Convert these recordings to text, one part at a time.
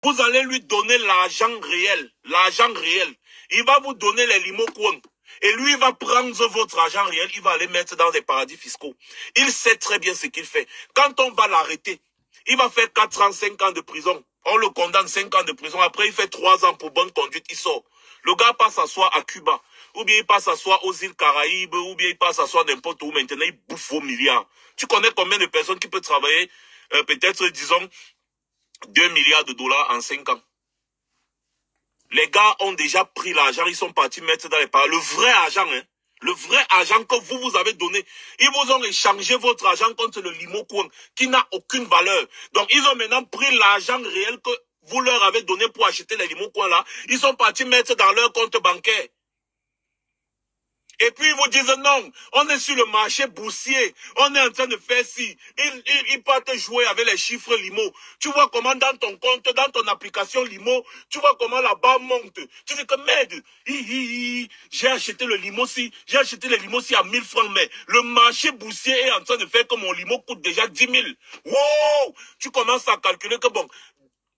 Vous allez lui donner l'argent réel. L'argent réel. Il va vous donner les limocoins. Et lui, il va prendre votre argent réel, il va aller mettre dans des paradis fiscaux. Il sait très bien ce qu'il fait. Quand on va l'arrêter, il va faire 4 ans, 5 ans de prison. On le condamne 5 ans de prison. Après, il fait 3 ans pour bonne conduite, il sort. Le gars passe s'asseoir à Cuba. Ou bien il passe s'asseoir aux îles Caraïbes. Ou bien il passe s'asseoir n'importe où. Maintenant, il bouffe vos milliards. Tu connais combien de personnes qui peuvent travailler, peut-être, disons, 2 milliards de dollars en 5 ans? Les gars ont déjà pris l'argent, ils sont partis mettre dans les paradis. Le vrai argent, hein. Le vrai argent que vous avez donné. Ils vous ont échangé votre argent contre le limocoin qui n'a aucune valeur. Donc, ils ont maintenant pris l'argent réel que vous leur avez donné pour acheter les limocoins là. Ils sont partis mettre dans leur compte bancaire. Et puis ils vous disent non, on est sur le marché boursier, on est en train de faire ci. Ils partent jouer avec les chiffres limo. Tu vois comment dans ton compte, dans ton application limo, tu vois comment la barre monte. Tu dis que merde, j'ai acheté le limo-ci, j'ai acheté les limos-ci à 1000 francs, mais le marché boursier est en train de faire que mon limo coûte déjà 10 000. Wow! Tu commences à calculer que bon,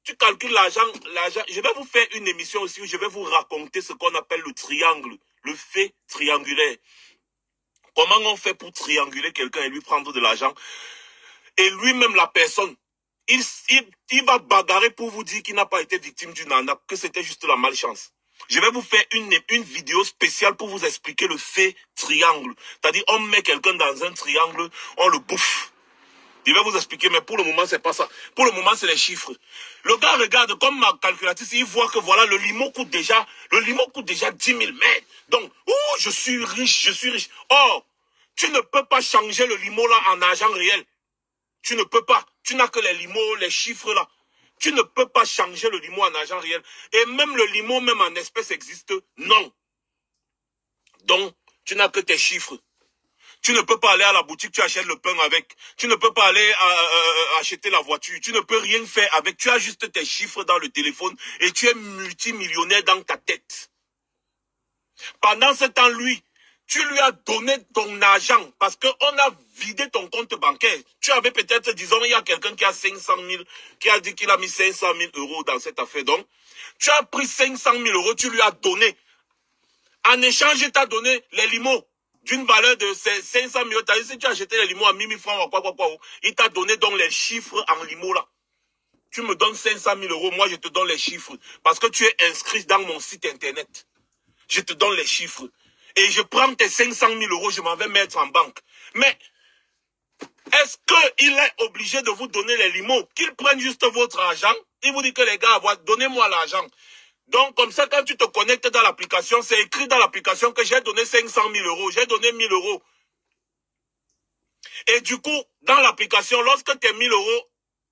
tu calcules l'argent. Je vais vous faire une émission aussi où je vais vous raconter ce qu'on appelle le triangle. Le fait triangulaire. Comment on fait pour trianguler quelqu'un et lui prendre de l'argent? Et lui-même, la personne, il va bagarrer pour vous dire qu'il n'a pas été victime d'une arnaque, que c'était juste la malchance. Je vais vous faire une vidéo spéciale pour vous expliquer le fait triangle. C'est-à-dire, on met quelqu'un dans un triangle, on le bouffe. Je vais vous expliquer, mais pour le moment, c'est pas ça. Pour le moment, c'est les chiffres. Le gars regarde comme ma calculatrice, il voit que voilà, le limo coûte déjà 10 000. Mais, donc, je suis riche, je suis riche. Or, tu ne peux pas changer le limo là en argent réel. Tu ne peux pas. Tu n'as que les limos, les chiffres là. Tu ne peux pas changer le limo en argent réel. Et même le limo, même en espèces existe. Non. Donc, tu n'as que tes chiffres. Tu ne peux pas aller à la boutique, tu achètes le pain avec. Tu ne peux pas aller acheter la voiture. Tu ne peux rien faire avec. Tu as juste tes chiffres dans le téléphone et tu es multimillionnaire dans ta tête. Pendant ce temps, tu lui as donné ton argent parce qu'on a vidé ton compte bancaire. Tu avais peut-être, disons, il y a quelqu'un qui a 500 000, qui a dit qu'il a mis 500 000 euros dans cette affaire. Donc, tu as pris 500 000 euros, tu lui as donné. En échange, il t'a donné les limos. D'une valeur de 500 000, si tu as acheté les limos à 1000 francs, il t'a donné donc les chiffres en limo là. Tu me donnes 500 000 euros, moi je te donne les chiffres. Parce que tu es inscrit dans mon site internet. Je te donne les chiffres. Et je prends tes 500 000 euros, je m'en vais mettre en banque. Mais, est-ce qu'il est obligé de vous donner les limos? Qu'il prenne juste votre argent? Il vous dit que les gars, donnez-moi l'argent. Donc, comme ça, quand tu te connectes dans l'application, c'est écrit dans l'application que j'ai donné 500 000 euros, j'ai donné 1000 euros. Et du coup, dans l'application, lorsque tes 1000 euros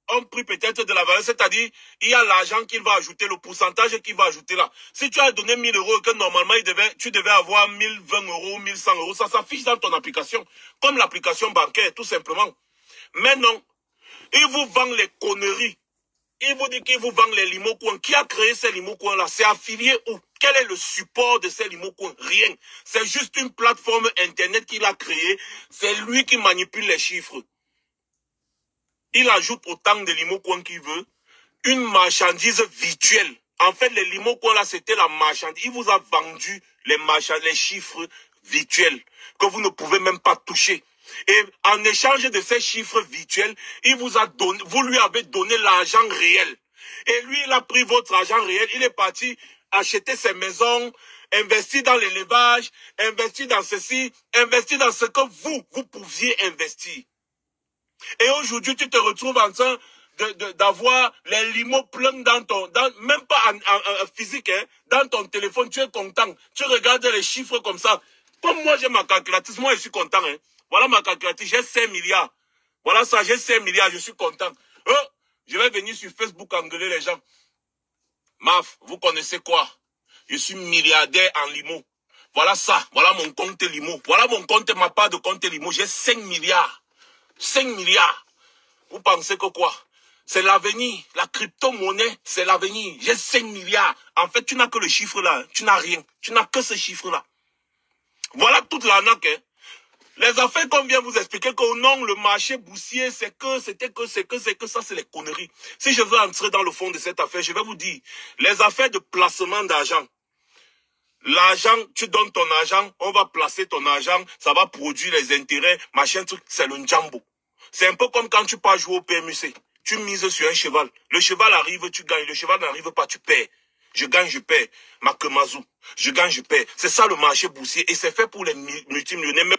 ont pris peut-être de la valeur, c'est-à-dire, il y a l'argent qu'il va ajouter, le pourcentage qu'il va ajouter là. Si tu as donné 1000 euros et que normalement, tu devais avoir 1020 euros, 1100 euros, ça s'affiche dans ton application, comme l'application bancaire, tout simplement. Mais non, il vous vend les conneries. Il vous dit qu'il vous vend les limocoins. Qui a créé ces limocoins-là? C'est affilié où? Quel est le support de ces limocoins? Rien. C'est juste une plateforme internet qu'il a créée. C'est lui qui manipule les chiffres. Il ajoute autant de limocoins qu'il veut. Une marchandise virtuelle. En fait, les limocoins là, c'était la marchandise. Il vous a vendu les chiffres virtuels que vous ne pouvez même pas toucher. Et en échange de ces chiffres virtuels, vous lui avez donné l'argent réel. Et lui, il a pris votre argent réel, il est parti acheter ses maisons, investir dans l'élevage, investir dans ceci, investir dans ce que vous pouviez investir. Et aujourd'hui, tu te retrouves en train d'avoir les limos pleins même pas en physique, hein, dans ton téléphone, tu es content. Tu regardes les chiffres comme ça. Comme moi, j'ai ma calculatrice, moi, je suis content, hein. Voilà ma calculatrice, j'ai 5 milliards. Voilà ça, j'ai 5 milliards, je suis content. Je vais venir sur Facebook engueuler les gens. Maf, vous connaissez quoi? Je suis milliardaire en limo. Voilà ça, voilà mon compte limo. Voilà mon compte, ma part de compte limo. J'ai 5 milliards. 5 milliards. Vous pensez que quoi? C'est l'avenir. La crypto-monnaie, c'est l'avenir. J'ai 5 milliards. En fait, tu n'as que le chiffre là. Tu n'as rien. Tu n'as que ce chiffre là. Voilà toute l'arnaque, hein. Les affaires qu'on vient vous expliquer que non, le marché boursier, c'est que, ça, c'est les conneries. Si je veux entrer dans le fond de cette affaire, je vais vous dire, les affaires de placement d'argent. L'argent, tu donnes ton argent, on va placer ton argent, ça va produire les intérêts, machin truc, c'est le njambo. C'est un peu comme quand tu pars jouer au PMUC. Tu mises sur un cheval. Le cheval arrive, tu gagnes. Le cheval n'arrive pas, tu perds. Je gagne, je perds. Makemazou. Je gagne, je perds. C'est ça le marché boursier et c'est fait pour les multimillionnaires.